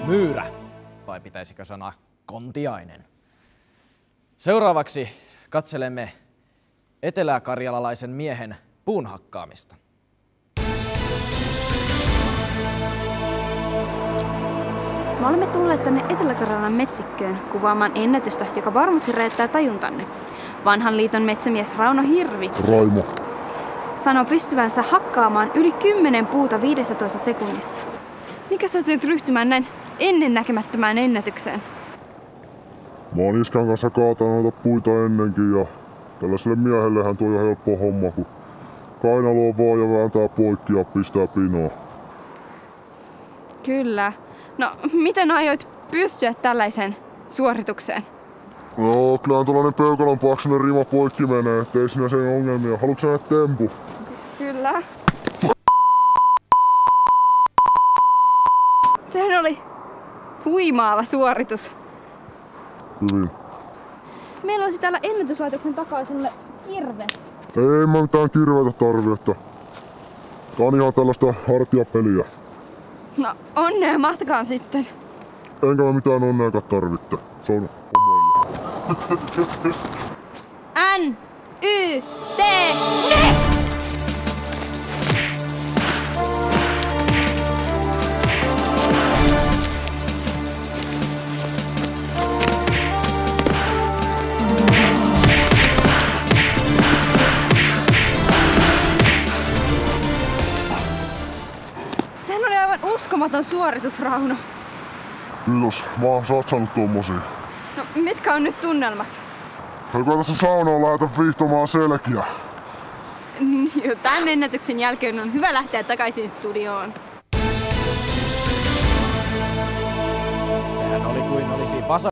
myyrä, vai pitäisikö sanoa kontiainen. Seuraavaksi katselemme eteläkarjalalaisen miehen puunhakkaamista. Me olemme tulleet tänne Etelä-Karjalan metsikköön kuvaamaan ennätystä, joka varmasti räjäyttää tajuntanne. Vanhan liiton metsämies Rauno Hirvi Raimo sanoo pystyvänsä hakkaamaan yli 10 puuta 15 sekunnissa. Mikä sä nyt ryhtymään näin ennennäkemättömään ennätykseen? Mä oon iskän kanssa kaatanut noita puita ennenkin ja tällaiselle miehellehän tuo ihan helppo homma, kun kainaloa vaan ja vääntää poikki ja pistää pinoa. Kyllä. No, miten aioit pystyä tällaiseen suoritukseen? No, kyllähän tuollainen peukalon paksunen rima poikki menee, ettei siinä sen ongelmia. Haluatko nähdä tempu? Kyllä. Sehän oli huimaava suoritus. Hyvin. Meillä olisi täällä ennätyslaitoksen takaa sinulle kirves. Ei mä mitään kirveitä tarvitse. Tää on ihan tällaista hartiapeliä. No, onnea matkaan sitten. Enkä mä mitään onneakaan tarvitte. Se on homoille. N-Y-T. Sehän oli aivan uskomaton suoritus, Rauno. Kiitos, mä oon satsannut tommosia. No, mitkä on nyt tunnelmat? Eikö tässä saunaan lähdetä viihtomaan selkiä? Jo, tän ennätyksen jälkeen on hyvä lähteä takaisin studioon.